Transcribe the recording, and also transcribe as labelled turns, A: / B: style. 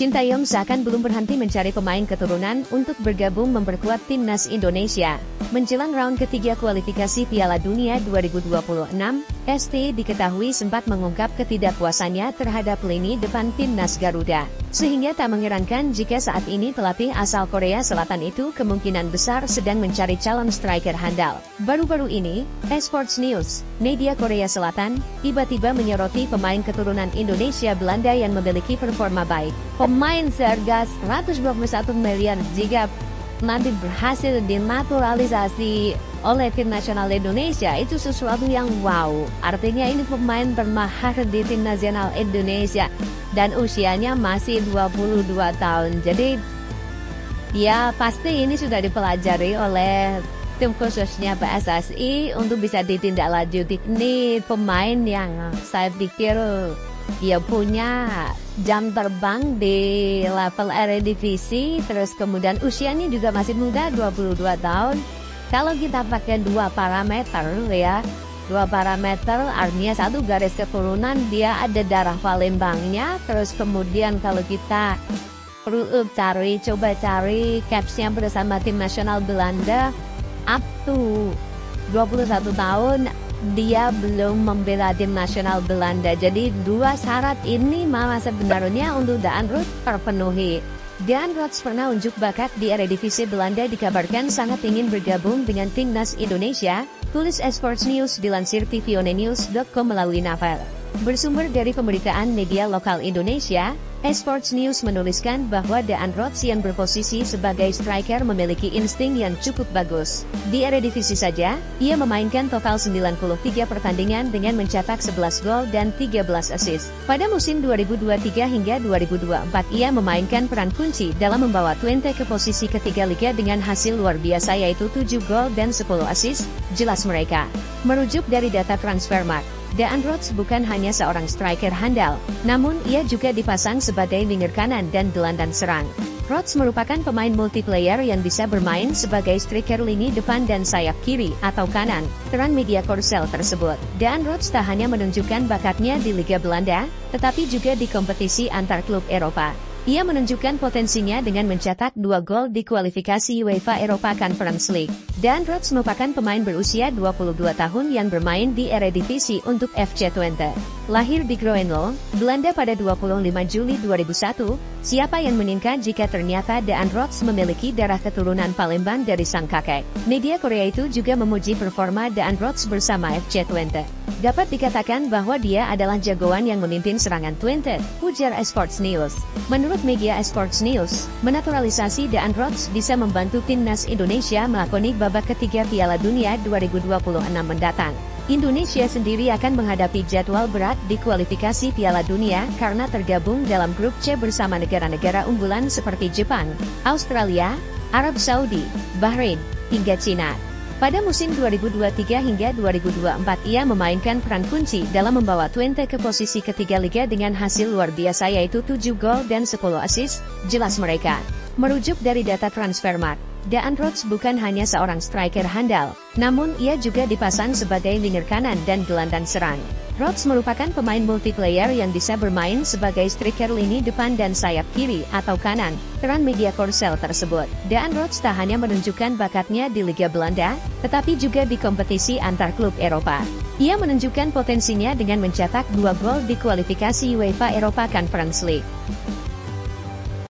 A: Sintayong seakan belum berhenti mencari pemain keturunan untuk bergabung memperkuat timnas Indonesia. Menjelang round ketiga kualifikasi Piala Dunia 2026, ST diketahui sempat mengungkap ketidakpuasannya terhadap lini depan timnas Garuda. Sehingga tak mengherankan jika saat ini pelatih asal Korea Selatan itu kemungkinan besar sedang mencari calon striker handal. Baru-baru ini, Esports News, media Korea Selatan, tiba-tiba menyoroti pemain keturunan Indonesia Belanda yang memiliki performa baik. Pemain seharga 121 miliar jika nanti berhasil dinaturalisasi oleh tim nasional Indonesia, itu sesuatu yang wow. Artinya ini pemain bermahar di tim nasional Indonesia dan usianya masih 22 tahun. Jadi ya pasti ini sudah dipelajari oleh tim khususnya PSSI untuk bisa ditindaklanjuti. Ini pemain yang saya pikir dia punya jam terbang di level Eredivisie, terus kemudian usianya juga masih muda, 22 tahun. Kalau kita pakai dua parameter ya, dua parameter artinya satu garis keturunan dia ada darah Palembangnya, terus kemudian kalau kita perlu coba cari capsnya bersama tim nasional Belanda, up to 21 tahun dia belum membela tim nasional Belanda. Jadi dua syarat ini malah sebenarnya untuk Daan Ruud terpenuhi. Daan Ruud pernah unjuk bakat di Eredivisie Belanda, dikabarkan sangat ingin bergabung dengan timnas Indonesia, tulis Esports News dilansir tvonnews.com melalui novel. Bersumber dari pemberitaan media lokal Indonesia, Esports News menuliskan bahwa Daan Ruud yang berposisi sebagai striker memiliki insting yang cukup bagus. Di Eredivisie saja, ia memainkan total 93 pertandingan dengan mencetak 11 gol dan 13 assist. Pada musim 2023 hingga 2024 ia memainkan peran kunci dalam membawa Twente ke posisi ketiga liga dengan hasil luar biasa yaitu 7 gol dan 10 assist, jelas mereka. Merujuk dari data Transfermarkt, Daan Ruud bukan hanya seorang striker handal, namun ia juga dipasang sebagai winger kanan dan gelandang serang. Ruud merupakan pemain multiplayer yang bisa bermain sebagai striker lini depan dan sayap kiri atau kanan, terang media Korsel tersebut. Daan Ruud tak hanya menunjukkan bakatnya di Liga Belanda, tetapi juga di kompetisi antar klub Eropa. Ia menunjukkan potensinya dengan mencetak 2 gol di kualifikasi UEFA Europa Conference League. Daan Ruud merupakan pemain berusia 22 tahun yang bermain di Eredivisie untuk FC Twente. Lahir di Groenlo, Belanda pada 25 Juli 2001, siapa yang menyangka jika ternyata Daan Ruud memiliki darah keturunan Palembang dari sang kakek. Media Korea itu juga memuji performa Daan Ruud bersama FC Twente. Dapat dikatakan bahwa dia adalah jagoan yang memimpin serangan Twente, ujar Esports News. Menurut media Esports News, menaturalisasi Daan Ruud bisa membantu timnas Indonesia melakoni babak ketiga Piala Dunia 2026 mendatang. Indonesia sendiri akan menghadapi jadwal berat di kualifikasi Piala Dunia karena tergabung dalam grup C bersama negara-negara unggulan seperti Jepang, Australia, Arab Saudi, Bahrain, hingga Cina. Pada musim 2023 hingga 2024 ia memainkan peran kunci dalam membawa Twente ke posisi ketiga liga dengan hasil luar biasa yaitu 7 gol dan 10 assist, jelas mereka. Merujuk dari data Transfermarkt, Daan Ruud bukan hanya seorang striker handal, namun ia juga dipasang sebagai winger kanan dan gelandang serang. Ruud merupakan pemain multiplayer yang bisa bermain sebagai striker lini depan dan sayap kiri atau kanan, terang media Korsel tersebut. Daan Ruud tak hanya menunjukkan bakatnya di Liga Belanda, tetapi juga di kompetisi antar klub Eropa. Ia menunjukkan potensinya dengan mencetak 2 gol di kualifikasi UEFA Europa Conference League.